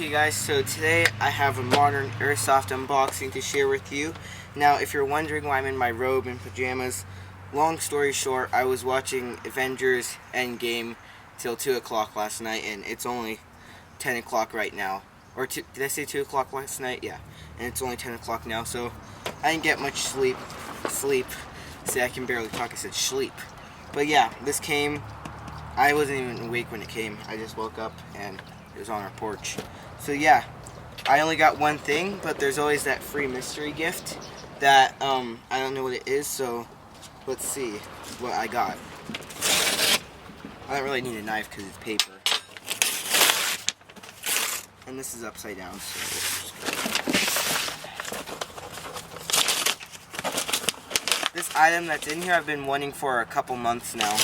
Okay guys, so today I have a modern Airsoft unboxing to share with you. Now if you're wondering why I'm in my robe and pajamas, long story short, I was watching Avengers Endgame till 2 o'clock last night, and it's only 10 o'clock right now. Or did I say 2 o'clock last night? Yeah. And it's only 10 o'clock now, so I didn't get much sleep. See, I can barely talk, I said sleep. But yeah, this came. I wasn't even awake when it came. I just woke up and it was on our porch. So yeah, I only got one thing, but there's always that free mystery gift that I don't know what it is, so let's see what I got. I don't really need a knife because it's paper. And this is upside down, so this item that's in here I've been wanting for a couple months now.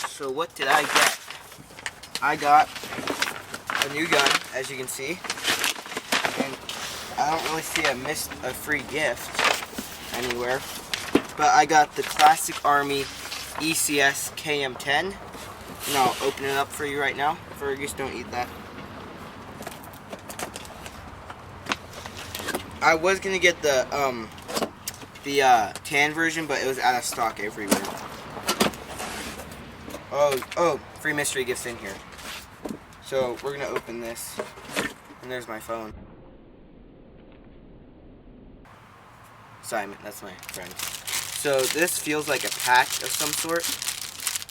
So what did I get? I got a new gun, as you can see, and I don't really see a free gift anywhere, but I got the Classic Army ECS KM10, and I'll open it up for you right now. Fergus, don't eat that. I was gonna get the tan version, but it was out of stock everywhere. Oh, free mystery gifts in here. So we're gonna open this, and there's my phone. Simon, that's my friend. So this feels like a patch of some sort,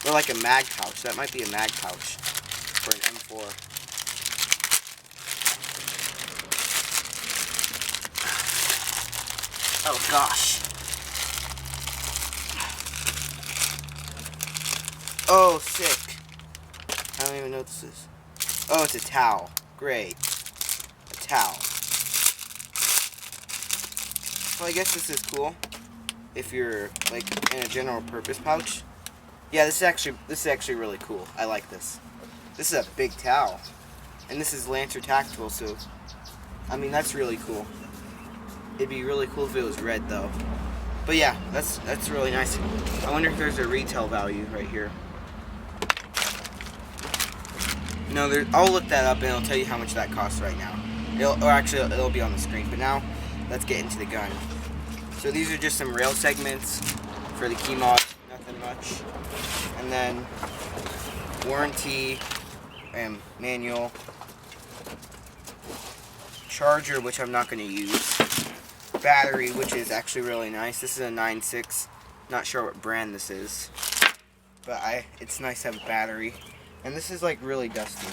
or like a mag pouch. That might be a mag pouch for an M4. Oh gosh. Oh, sick. I don't even know what this is. Oh, it's a towel. Great. A towel. Well, I guess this is cool if you're like in a general purpose pouch. Yeah, this is actually really cool. I like this. This is a big towel. And this is Lancer Tactical, so I mean that's really cool. It'd be really cool if it was red though. But yeah, that's really nice. I wonder if there's a retail value right here. No, I'll look that up and it'll tell you how much that costs right now. It'll be on the screen. But now, let's get into the gun. So these are just some rail segments for the key mod, nothing much. And then warranty and manual. Charger, which I'm not going to use. Battery, which is actually really nice. This is a 9.6. Not sure what brand this is, but it's nice to have a battery. And this is like really dusty.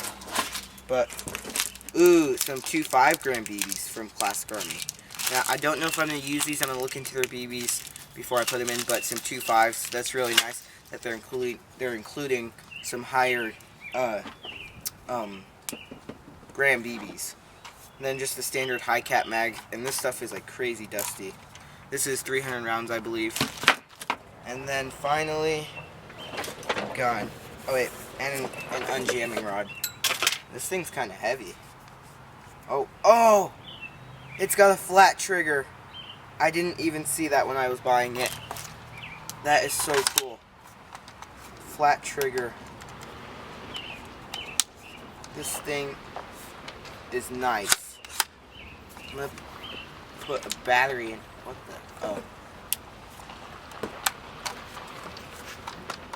But, ooh, some 2.5 gram BBs from Classic Army. Now, I don't know if I'm going to use these. I'm going to look into their BBs before I put them in. But some 2.5s, that's really nice that they're including some higher gram BBs. And then just the standard high cap mag. And this stuff is like crazy dusty. This is 300 rounds, I believe. And then finally, gun. Oh wait, and an unjamming rod. This thing's kind of heavy. Oh! It's got a flat trigger. I didn't even see that when I was buying it. That is so cool. Flat trigger. This thing is nice. I'm gonna put a battery in. What the? Oh.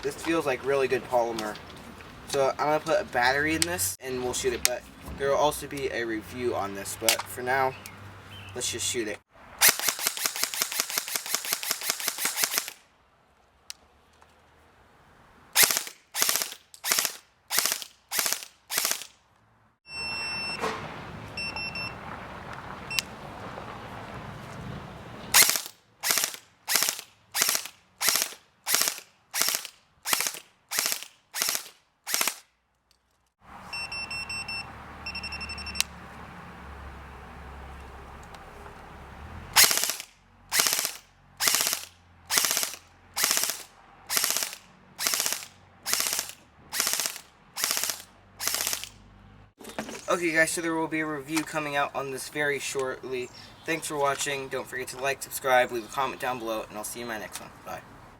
This feels like really good polymer. So I'm going to put a battery in this and we'll shoot it, but there will also be a review on this. But for now, let's just shoot it. Okay guys, so there will be a review coming out on this very shortly. Thanks for watching. Don't forget to like, subscribe, leave a comment down below, and I'll see you in my next one. Bye.